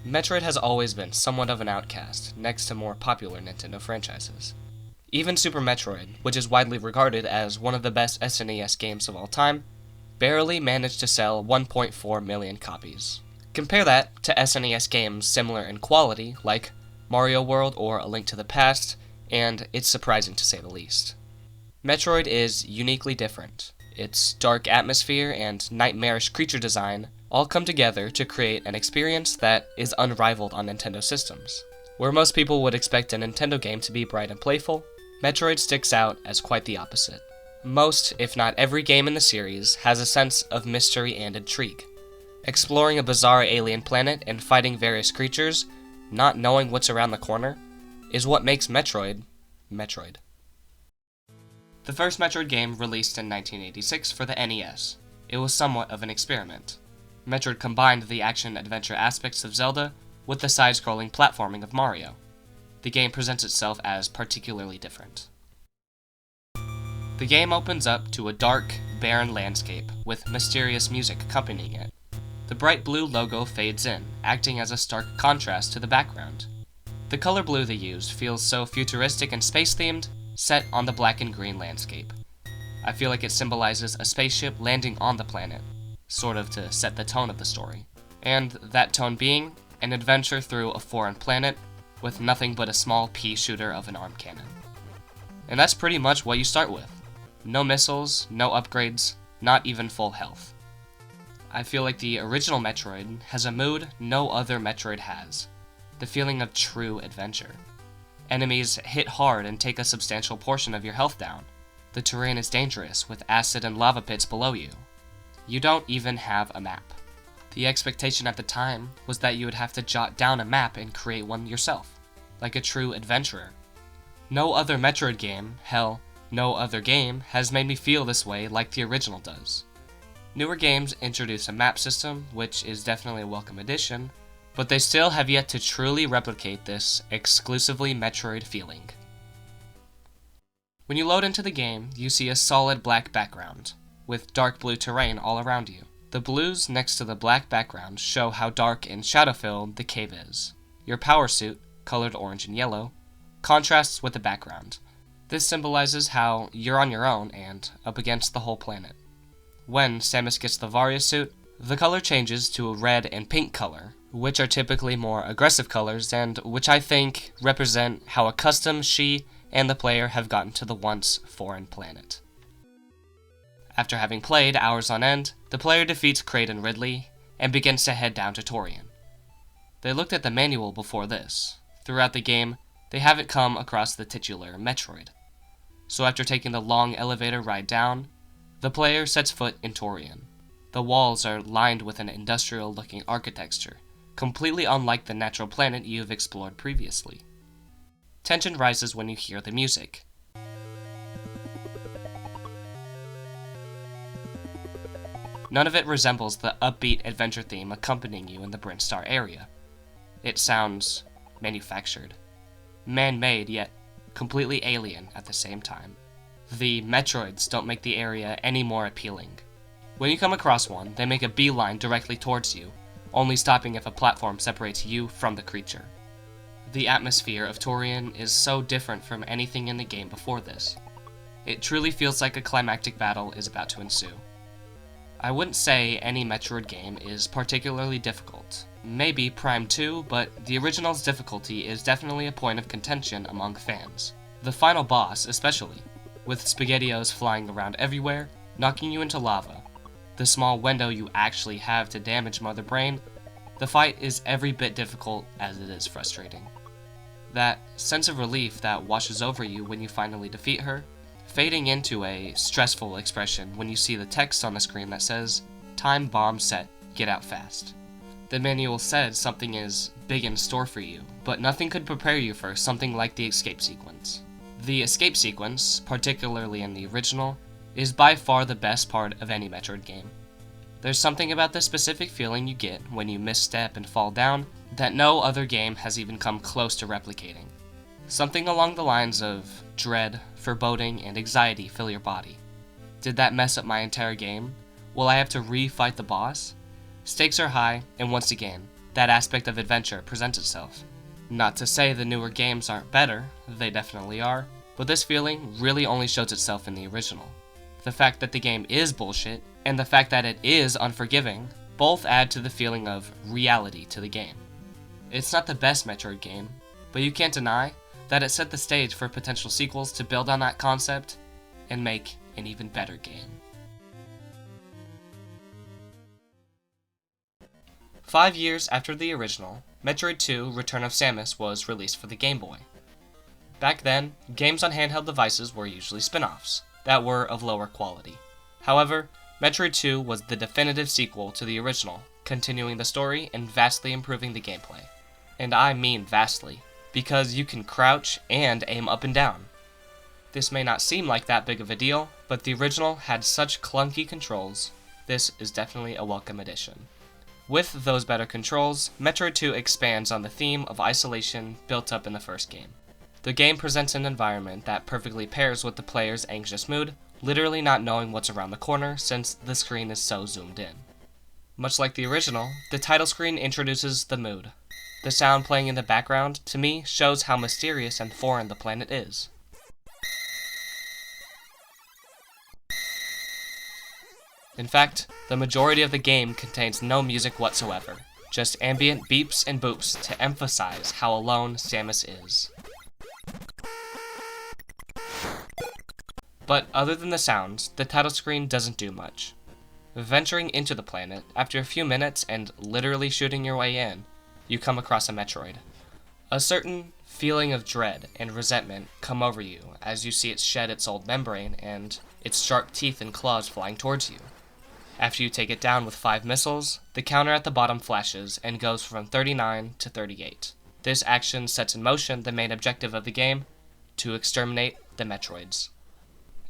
Metroid has always been somewhat of an outcast next to more popular Nintendo franchises. Even Super Metroid, which is widely regarded as one of the best SNES games of all time, barely managed to sell 1.4 million copies. Compare that to SNES games similar in quality, like Mario World or A Link to the Past, and it's surprising to say the least. Metroid is uniquely different. Its dark atmosphere and nightmarish creature design all come together to create an experience that is unrivaled on Nintendo systems. Where most people would expect a Nintendo game to be bright and playful, Metroid sticks out as quite the opposite. Most, if not every game in the series, has a sense of mystery and intrigue. Exploring a bizarre alien planet and fighting various creatures, not knowing what's around the corner, is what makes Metroid, Metroid. The first Metroid game released in 1986 for the NES. It was somewhat of an experiment. Metroid combined the action-adventure aspects of Zelda with the side-scrolling platforming of Mario. The game presents itself as particularly different. The game opens up to a dark, barren landscape with mysterious music accompanying it. The bright blue logo fades in, acting as a stark contrast to the background. The color blue they used feels so futuristic and space-themed, set on the black and green landscape. I feel like it symbolizes a spaceship landing on the planet, sort of to set the tone of the story. And that tone being an adventure through a foreign planet with nothing but a small pea shooter of an arm cannon. And that's pretty much what you start with. No missiles, no upgrades, not even full health. I feel like the original Metroid has a mood no other Metroid has. The feeling of true adventure. Enemies hit hard and take a substantial portion of your health down. The terrain is dangerous, with acid and lava pits below you. You don't even have a map. The expectation at the time was that you would have to jot down a map and create one yourself, like a true adventurer. No other Metroid game, hell, no other game, has made me feel this way like the original does. Newer games introduce a map system, which is definitely a welcome addition, but they still have yet to truly replicate this exclusively Metroid feeling. When you load into the game, you see a solid black background, with dark blue terrain all around you. The blues next to the black background show how dark and shadow-filled the cave is. Your power suit, colored orange and yellow, contrasts with the background. This symbolizes how you're on your own and up against the whole planet. When Samus gets the Varia suit, the color changes to a red and pink color, which are typically more aggressive colors and which I think represent how accustomed she and the player have gotten to the once foreign planet. After having played hours on end, the player defeats Kraid and Ridley and begins to head down to Torian. They looked at the manual before this. Throughout the game, they haven't come across the titular Metroid. So after taking the long elevator ride down, the player sets foot in Torian. The walls are lined with an industrial-looking architecture, completely unlike the natural planet you've explored previously. Tension rises when you hear the music. None of it resembles the upbeat adventure theme accompanying you in the Brinstar area. It sounds manufactured. Man-made, yet completely alien at the same time. The Metroids don't make the area any more appealing. When you come across one, they make a beeline directly towards you, only stopping if a platform separates you from the creature. The atmosphere of Torian is so different from anything in the game before this. It truly feels like a climactic battle is about to ensue. I wouldn't say any Metroid game is particularly difficult. Maybe Prime 2, but the original's difficulty is definitely a point of contention among fans. The final boss, especially, with SpaghettiOs flying around everywhere, knocking you into lava. The small window you actually have to damage Mother Brain, the fight is every bit difficult as it is frustrating. That sense of relief that washes over you when you finally defeat her, fading into a stressful expression when you see the text on the screen that says, "Time bomb set, get out fast." The manual said something is big in store for you, but nothing could prepare you for something like the escape sequence. The escape sequence, particularly in the original, is by far the best part of any Metroid game. There's something about the specific feeling you get when you misstep and fall down that no other game has even come close to replicating. Something along the lines of dread, foreboding, and anxiety fill your body. Did that mess up my entire game? Will I have to re-fight the boss? Stakes are high, and once again, that aspect of adventure presents itself. Not to say the newer games aren't better, they definitely are, but this feeling really only shows itself in the original. The fact that the game is bullshit, and the fact that it is unforgiving, both add to the feeling of reality to the game. It's not the best Metroid game, but you can't deny that it set the stage for potential sequels to build on that concept and make an even better game. 5 years after the original, Metroid 2: Return of Samus was released for the Game Boy. Back then, games on handheld devices were usually spin-offs that were of lower quality. However, Metroid 2 was the definitive sequel to the original, continuing the story and vastly improving the gameplay. And I mean vastly, because you can crouch and aim up and down. This may not seem like that big of a deal, but the original had such clunky controls. This is definitely a welcome addition. With those better controls, Metroid 2 expands on the theme of isolation built up in the first game. The game presents an environment that perfectly pairs with the player's anxious mood, literally not knowing what's around the corner since the screen is so zoomed in. Much like the original, the title screen introduces the mood. The sound playing in the background, to me, shows how mysterious and foreign the planet is. In fact, the majority of the game contains no music whatsoever, just ambient beeps and boops to emphasize how alone Samus is. But other than the sounds, the title screen doesn't do much. Venturing into the planet, after a few minutes and literally shooting your way in, you come across a Metroid. A certain feeling of dread and resentment come over you as you see it shed its old membrane and its sharp teeth and claws flying towards you. After you take it down with 5 missiles, the counter at the bottom flashes and goes from 39 to 38. This action sets in motion the main objective of the game, to exterminate the Metroids.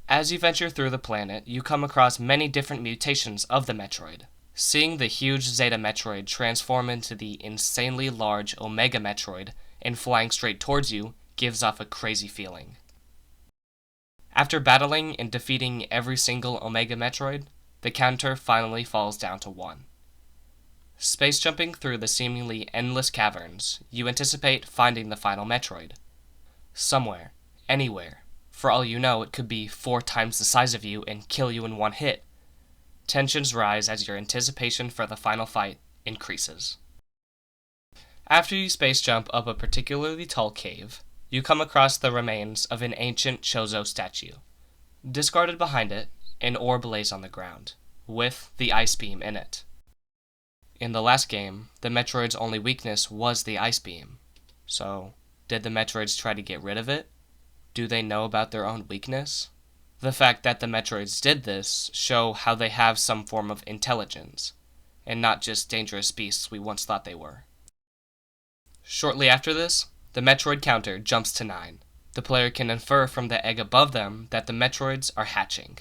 As you venture through the planet, you come across many different mutations of the Metroid. Seeing the huge Zeta Metroid transform into the insanely large Omega Metroid and flying straight towards you gives off a crazy feeling. After battling and defeating every single Omega Metroid, the counter finally falls down to 1. Space jumping through the seemingly endless caverns, you anticipate finding the final Metroid. Somewhere, anywhere. For all you know, it could be 4 times the size of you and kill you in one hit. Tensions rise as your anticipation for the final fight increases. After you space jump up a particularly tall cave, you come across the remains of an ancient Chozo statue. Discarded behind it, an orb lays on the ground, with the ice beam in it. In the last game, the Metroid's only weakness was the ice beam. So, did the Metroids try to get rid of it? Do they know about their own weakness? The fact that the Metroids did this show how they have some form of intelligence, and not just dangerous beasts we once thought they were. Shortly after this, the Metroid counter jumps to 9. The player can infer from the egg above them that the Metroids are hatching.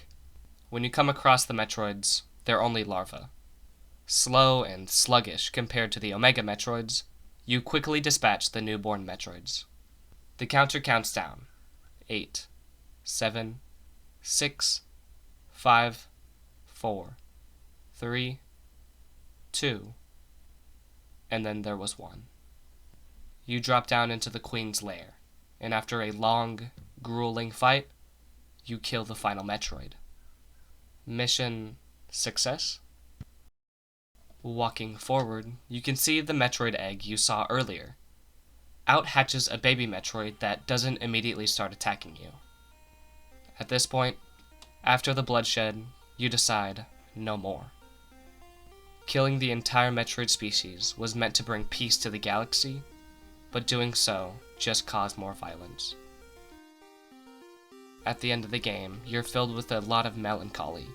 When you come across the Metroids, they're only larvae. Slow and sluggish compared to the Omega Metroids, you quickly dispatch the newborn Metroids. The counter counts down. 8, 7, 6, 5, 4, 3, 2, and then there was 1. You drop down into the Queen's lair, and after a long, grueling fight, you kill the final Metroid. Mission success? Walking forward, you can see the Metroid egg you saw earlier. Out hatches a baby Metroid that doesn't immediately start attacking you. At this point, after the bloodshed, you decide no more. Killing the entire Metroid species was meant to bring peace to the galaxy, but doing so just caused more violence. At the end of the game, you're filled with a lot of melancholy,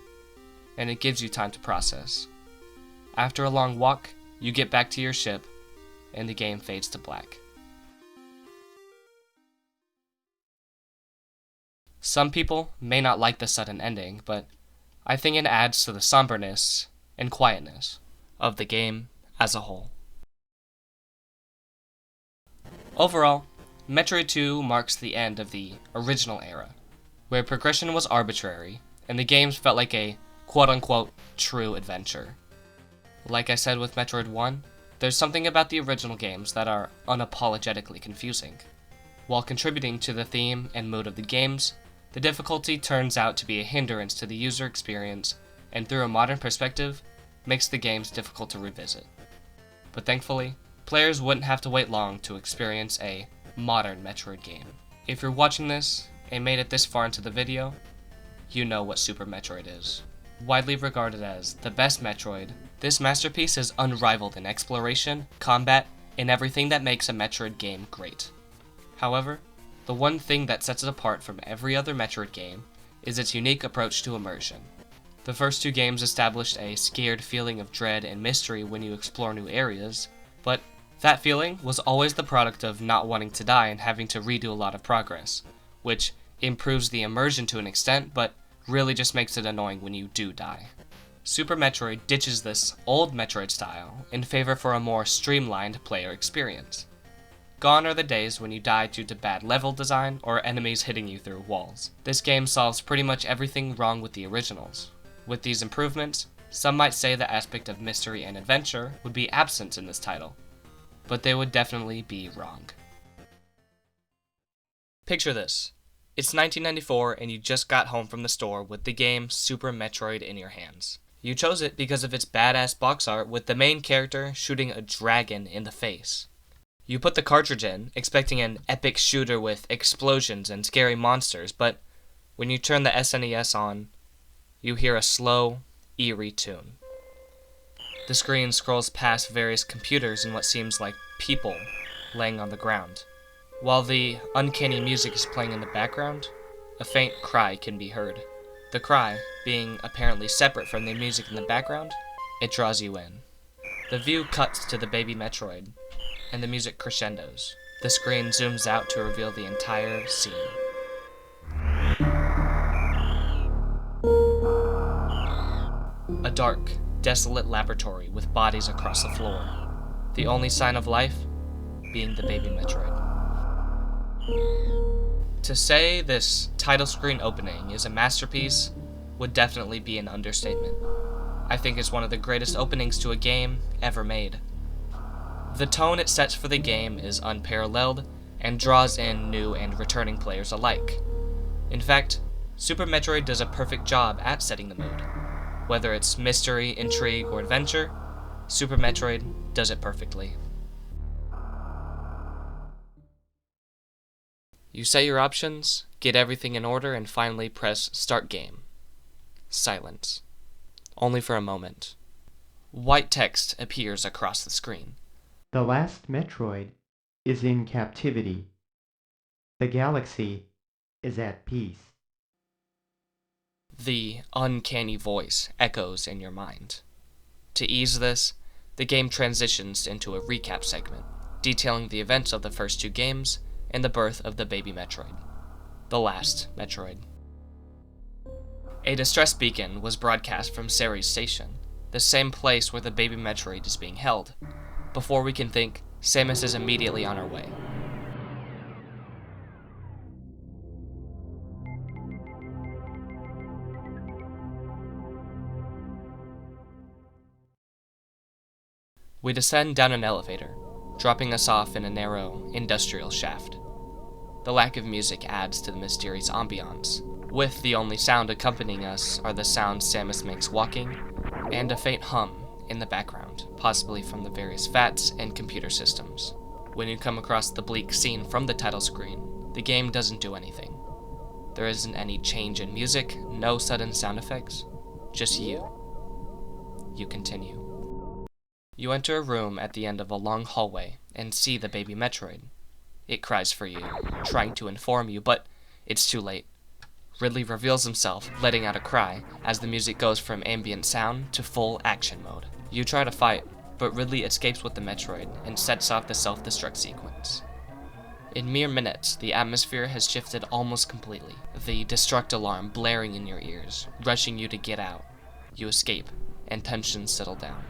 and it gives you time to process. After a long walk, you get back to your ship, and the game fades to black. Some people may not like the sudden ending, but I think it adds to the somberness and quietness of the game as a whole. Overall, Metroid 2 marks the end of the original era, where progression was arbitrary, and the games felt like a quote-unquote true adventure. Like I said with Metroid 1, There's something about the original games that are unapologetically confusing. While contributing to the theme and mood of the games, the difficulty turns out to be a hindrance to the user experience, and through a modern perspective, makes the games difficult to revisit. But thankfully, players wouldn't have to wait long to experience a modern Metroid game. If you're watching this and made it this far into the video, you know what Super Metroid is. Widely regarded as the best Metroid, this masterpiece is unrivaled in exploration, combat, and everything that makes a Metroid game great. However, the one thing that sets it apart from every other Metroid game is its unique approach to immersion. The first two games established a scared feeling of dread and mystery when you explore new areas, but that feeling was always the product of not wanting to die and having to redo a lot of progress, which improves the immersion to an extent, but really just makes it annoying when you do die. Super Metroid ditches this old Metroid style in favor for a more streamlined player experience. Gone are the days when you die due to bad level design or enemies hitting you through walls. This game solves pretty much everything wrong with the originals. With these improvements, some might say the aspect of mystery and adventure would be absent in this title, but they would definitely be wrong. Picture this. It's 1994 and you just got home from the store with the game Super Metroid in your hands. You chose it because of its badass box art with the main character shooting a dragon in the face. You put the cartridge in, expecting an epic shooter with explosions and scary monsters, but when you turn the SNES on, you hear a slow, eerie tune. The screen scrolls past various computers and what seems like people laying on the ground. While the uncanny music is playing in the background, a faint cry can be heard. The cry, being apparently separate from the music in the background, it draws you in. The view cuts to the baby Metroid, and the music crescendos. The screen zooms out to reveal the entire scene. A dark, desolate laboratory with bodies across the floor. The only sign of life being the baby Metroid. To say this title screen opening is a masterpiece would definitely be an understatement. I think it's one of the greatest openings to a game ever made. The tone it sets for the game is unparalleled and draws in new and returning players alike. In fact, Super Metroid does a perfect job at setting the mood. Whether it's mystery, intrigue, or adventure, Super Metroid does it perfectly. You say your options, get everything in order, and finally press Start Game. Silence. Only for a moment. White text appears across the screen. The last Metroid is in captivity. The galaxy is at peace. The uncanny voice echoes in your mind. To ease this, the game transitions into a recap segment, detailing the events of the first two games and the birth of the baby Metroid. The last Metroid. A distress beacon was broadcast from Ceres Station, the same place where the baby Metroid is being held. Before we can think, Samus is immediately on her way. We descend down an elevator, dropping us off in a narrow, industrial shaft. The lack of music adds to the mysterious ambiance, with the only sound accompanying us are the sounds Samus makes walking, and a faint hum in the background, possibly from the various VATs and computer systems. When you come across the bleak scene from the title screen, the game doesn't do anything. There isn't any change in music, no sudden sound effects, just you. You continue. You enter a room at the end of a long hallway and see the baby Metroid. It cries for you, trying to inform you, but it's too late. Ridley reveals himself, letting out a cry, as the music goes from ambient sound to full action mode. You try to fight, but Ridley escapes with the Metroid and sets off the self-destruct sequence. In mere minutes, the atmosphere has shifted almost completely, the destruct alarm blaring in your ears, rushing you to get out. You escape, and tensions settle down.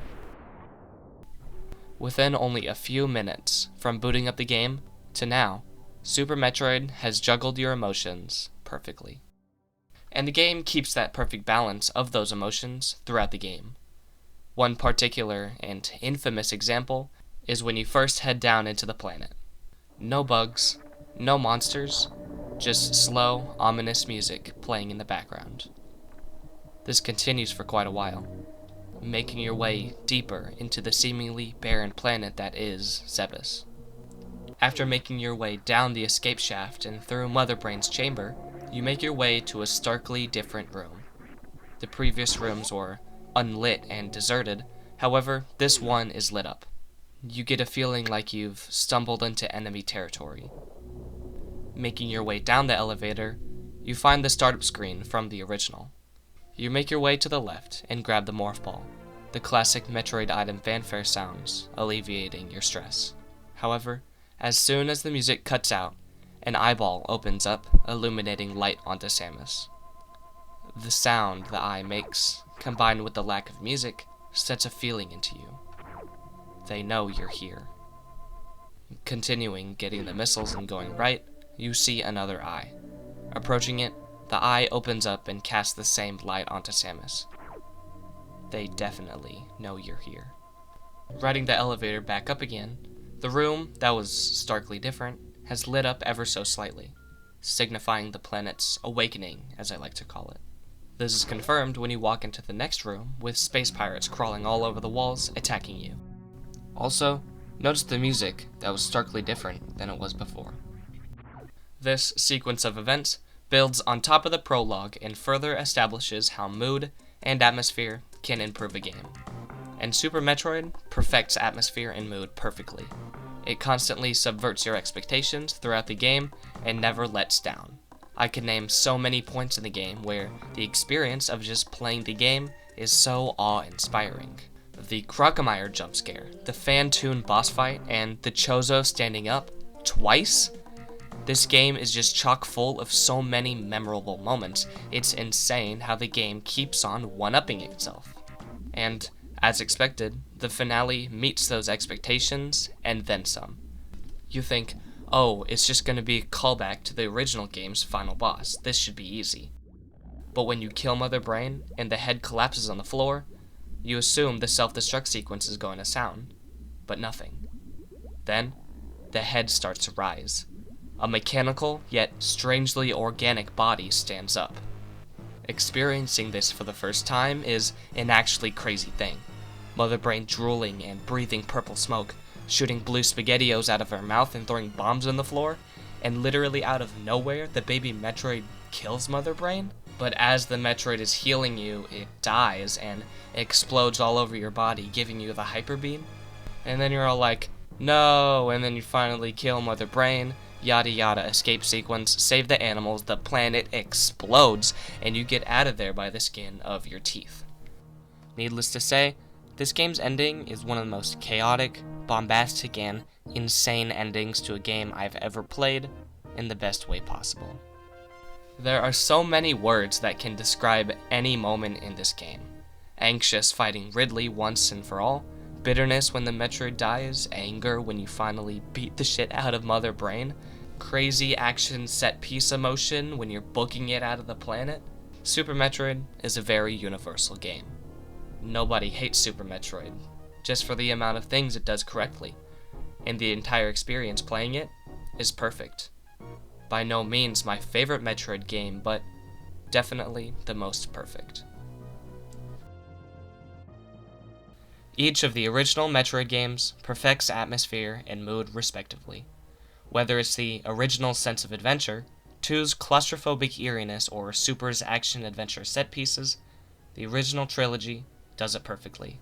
Within only a few minutes, from booting up the game to now, Super Metroid has juggled your emotions perfectly. And the game keeps that perfect balance of those emotions throughout the game. One particular and infamous example is when you first head down into the planet. No bugs, no monsters, just slow, ominous music playing in the background. This continues for quite a while, making your way deeper into the seemingly barren planet that is Zebes. After making your way down the escape shaft and through Mother Brain's chamber, you make your way to a starkly different room. The previous rooms were unlit and deserted, however, this one is lit up. You get a feeling like you've stumbled into enemy territory. Making your way down the elevator, you find the startup screen from the original. You make your way to the left and grab the morph ball. The classic Metroid item fanfare sounds, alleviating your stress. However, as soon as the music cuts out, an eyeball opens up, illuminating light onto Samus. The sound the eye makes, combined with the lack of music, sets a feeling into you. They know you're here. Continuing getting the missiles and going right, you see another eye. Approaching it, the eye opens up and casts the same light onto Samus. They definitely know you're here. Riding the elevator back up again, the room, that was starkly different, has lit up ever so slightly, signifying the planet's awakening, as I like to call it. This is confirmed when you walk into the next room, with space pirates crawling all over the walls, attacking you. Also, notice the music that was starkly different than it was before. This sequence of events builds on top of the prologue and further establishes how mood and atmosphere can improve a game. And Super Metroid perfects atmosphere and mood perfectly. It constantly subverts your expectations throughout the game and never lets down. I can name so many points in the game where the experience of just playing the game is so awe-inspiring. The Crocomire jump scare, the fan-tune boss fight, and the Chozo standing up twice? This game is just chock full of so many memorable moments. It's insane how the game keeps on one-upping itself. And, as expected, the finale meets those expectations and then some. You think, oh, it's just going to be a callback to the original game's final boss. This should be easy. But when you kill Mother Brain and the head collapses on the floor, you assume the self-destruct sequence is going to sound, but nothing. Then, the head starts to rise. A mechanical, yet strangely organic body stands up. Experiencing this for the first time is an actually crazy thing. Mother Brain drooling and breathing purple smoke, shooting blue SpaghettiOs out of her mouth and throwing bombs on the floor, and literally out of nowhere, the baby Metroid kills Mother Brain? But as the Metroid is healing you, it dies and explodes all over your body, giving you the hyper beam. And then you're all like, no, and then you finally kill Mother Brain, yada yada, escape sequence, save the animals, the planet explodes, and you get out of there by the skin of your teeth. Needless to say, this game's ending is one of the most chaotic, bombastic, and insane endings to a game I've ever played in the best way possible. There are so many words that can describe any moment in this game. Anxious fighting Ridley once and for all, bitterness when the Metroid dies, anger when you finally beat the shit out of Mother Brain, crazy action set-piece emotion when you're booking it out of the planet. Super Metroid is a very universal game. Nobody hates Super Metroid, just for the amount of things it does correctly, and the entire experience playing it is perfect. By no means my favorite Metroid game, but definitely the most perfect. Each of the original Metroid games perfects atmosphere and mood respectively. Whether it's the original sense of adventure, 2's claustrophobic eeriness, or Super's action-adventure set pieces, the original trilogy does it perfectly.